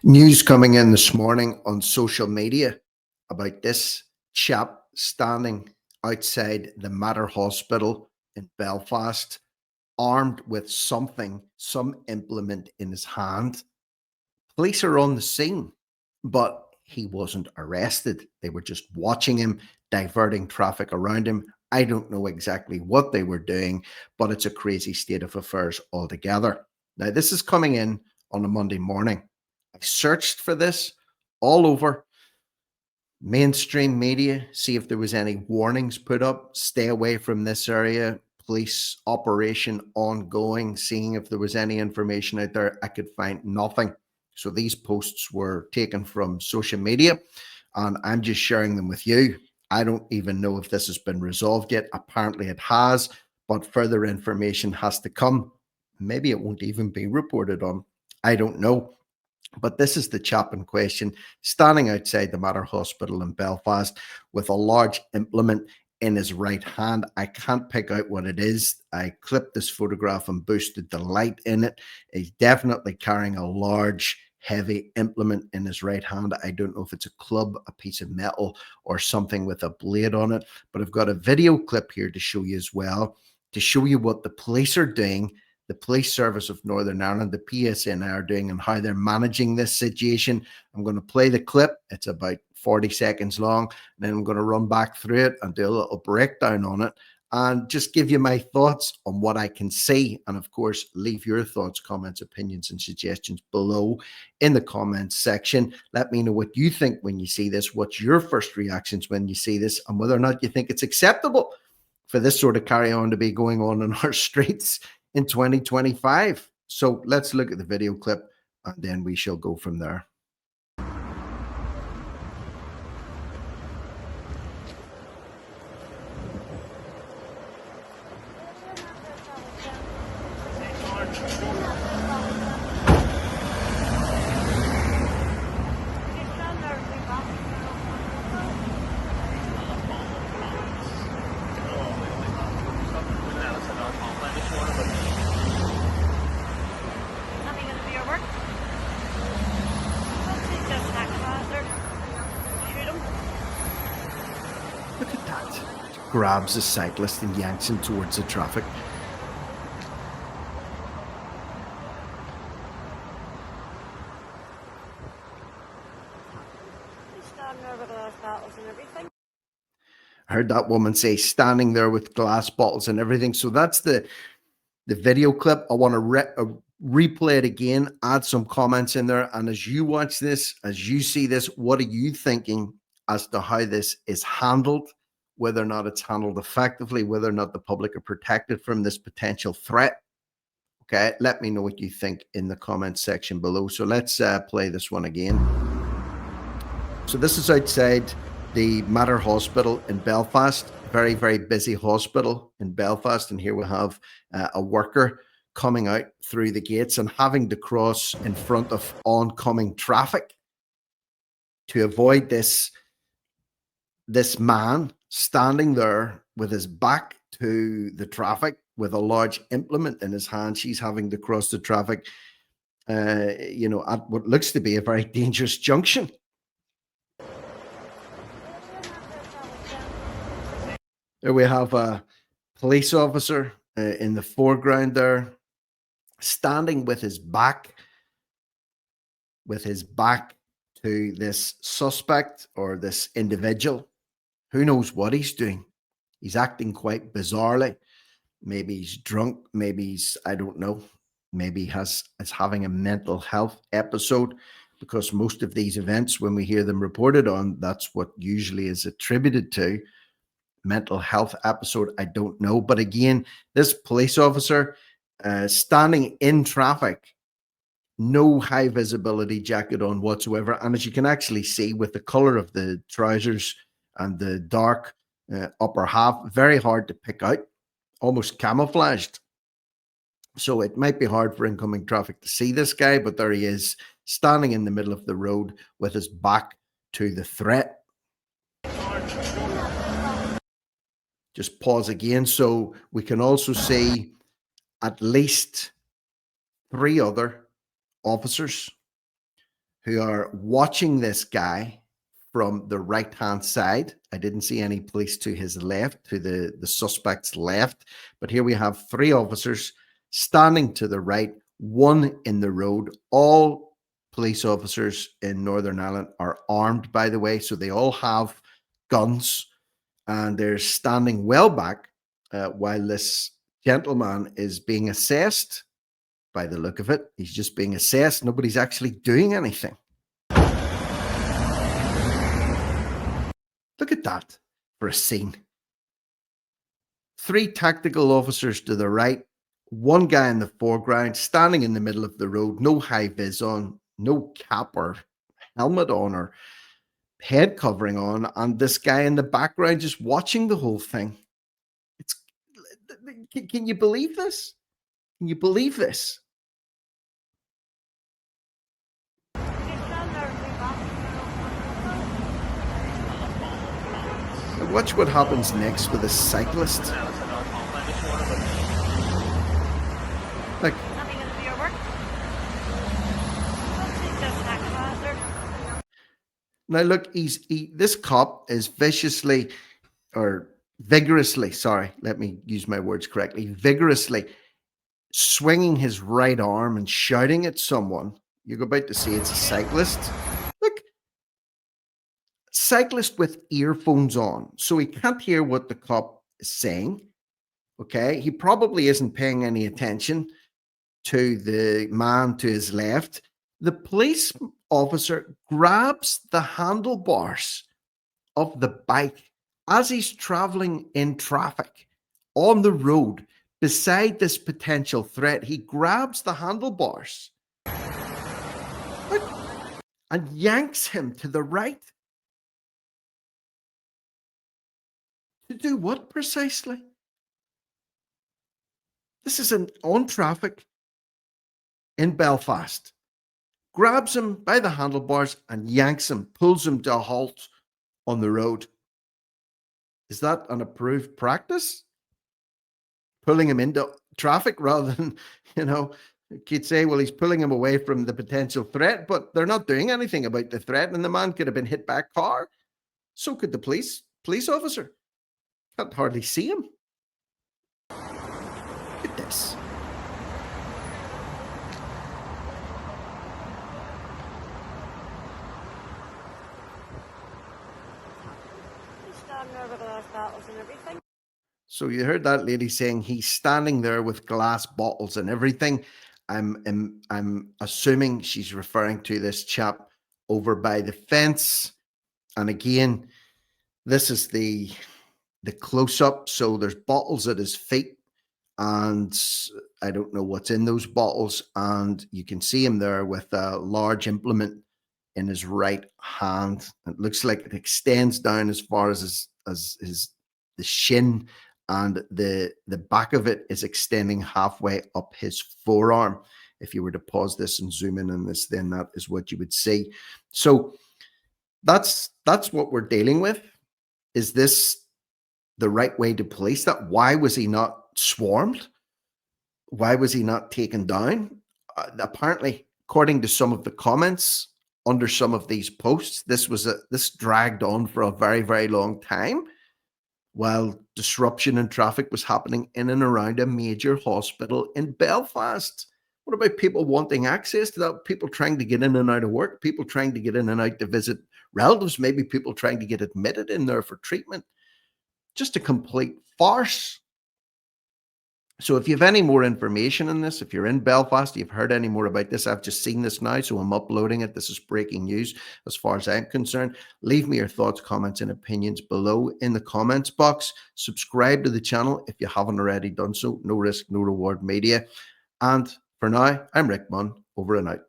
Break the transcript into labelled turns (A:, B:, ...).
A: News coming in this morning on social media about this chap standing outside the Mater Hospital in Belfast, armed with something, some implement in his hand. Police are on the scene, but he wasn't arrested. They were just watching him, diverting traffic around him. I don't know exactly what they were doing, but it's a crazy state of affairs altogether. Now, this is coming in on a Monday morning. I searched for this all over mainstream media, see if there was any warnings put up, stay away from this area, police operation ongoing, seeing if there was any information out there. I could find nothing. So these posts were taken from social media and I'm just sharing them with you. I don't even know if this has been resolved yet. Apparently it has, but further information has to come. Maybe it won't even be reported on. I don't know. But this is the chap in question standing outside the Mater Hospital in Belfast with a large implement in his right hand. I can't pick out what it is. I clipped this photograph and boosted the light in it. He's definitely carrying a large, heavy implement in his right hand. I don't know if it's a club, a piece of metal, or something with a blade on it. But I've got a video clip here to show you as well, to show you what the police are doing, the Police Service of Northern Ireland, the PSNI are doing, and how they're managing this situation. I'm going to play the clip. It's about 40 seconds long. And then I'm going to run back through it and do a little breakdown on it and just give you my thoughts on what I can see. And of course, leave your thoughts, comments, opinions, and suggestions below in the comments section. Let me know what you think when you see this. What's your first reactions when you see this, and whether or not you think it's acceptable for this sort of carry on to be going on in our streets in 2025. So let's look at the video clip and then we shall go from there. Look at that. Grabs a cyclist and yanks him towards the traffic. I heard that woman say standing there with glass bottles and everything. So that's the video clip. I want to replay it again, add some comments in there. And as you watch this, as you see this, what are you thinking as to how this is handled, whether or not it's handled effectively, whether or not the public are protected from this potential threat? Okay, let me know what you think in the comments section below. So let's play this one again. So this is outside the Mater Hospital in Belfast, very, very busy hospital in Belfast. And here we have a worker coming out through the gates and having to cross in front of oncoming traffic to avoid this man standing there with his back to the traffic with a large implement in his hand. She's having to cross the traffic, at what looks to be a very dangerous junction. There we have a police officer in the foreground there, standing with his back to this suspect or this individual. Who knows what he's doing? He's acting quite bizarrely. Maybe he's drunk. Maybe he's, I don't know. Maybe is having a mental health episode, because most of these events, when we hear them reported on, that's what usually is attributed to. Mental health episode, I don't know. But again, this police officer standing in traffic, no high visibility jacket on whatsoever. And as you can actually see with the color of the trousers and the dark upper half, very hard to pick out, almost camouflaged. So it might be hard for incoming traffic to see this guy, but there he is, standing in the middle of the road with his back to the threat. Just pause again. So we can also see at least 3 other officers who are watching this guy from the right-hand side. I didn't see any police to his left, to the suspect's left, but here we have three officers standing to the right, one in the road. All police officers in Northern Ireland are armed, by the way, so they all have guns, and they're standing well back while this gentleman is being assessed. By the look of it, he's just being assessed. Nobody's actually doing anything. Look at that for a scene. Three tactical officers to the right, one guy in the foreground, standing in the middle of the road, no high vis on, no cap or helmet on or head covering on, and this guy in the background just watching the whole thing. It's can you believe this? Can you believe this? Now watch what happens next with a cyclist. Like, now look, this cop is viciously or vigorously, sorry, let me use my words correctly, vigorously swinging his right arm and shouting at someone. You're about to see it's a cyclist. Look, cyclist with earphones on, so he can't hear what the cop is saying. Okay, he probably isn't paying any attention to the man to his left. The police officer grabs the handlebars of the bike as he's traveling in traffic on the road beside this potential threat. He grabs the handlebars and yanks him to the right. To do what precisely? This is on traffic in Belfast. Grabs him by the handlebars and yanks him, pulls him to a halt on the road. Is that an approved practice? Pulling him into traffic rather than, you could say, well, he's pulling him away from the potential threat, but they're not doing anything about the threat, and the man could have been hit by a car. So could the police officer. Can't hardly see him. Look at this. So you heard that lady saying he's standing there with glass bottles and everything. I'm assuming she's referring to this chap over by the fence. And again, this is the close-up. So there's bottles at his feet, and I don't know what's in those bottles. And you can see him there with a large implement in his right hand. It looks like it extends down as far as the shin, and the back of it is extending halfway up his forearm. If you were to pause this and zoom in on this, then that is what you would see. So that's what we're dealing with. Is this the right way to police that? Why was he not swarmed? Why was he not taken down? Apparently, according to some of the comments under some of these posts, this dragged on for a very, very long time, while disruption in traffic was happening in and around a major hospital in Belfast. What about people wanting access to that? People trying to get in and out of work, people trying to get in and out to visit relatives, maybe people trying to get admitted in there for treatment. Just a complete farce. So if you have any more information on this, if you're in Belfast, you've heard any more about this, I've just seen this now, so I'm uploading it. This is breaking news as far as I'm concerned. Leave me your thoughts, comments, and opinions below in the comments box. Subscribe to the channel if you haven't already done so. No risk, no reward media. And for now, I'm Rick Munn, over and out.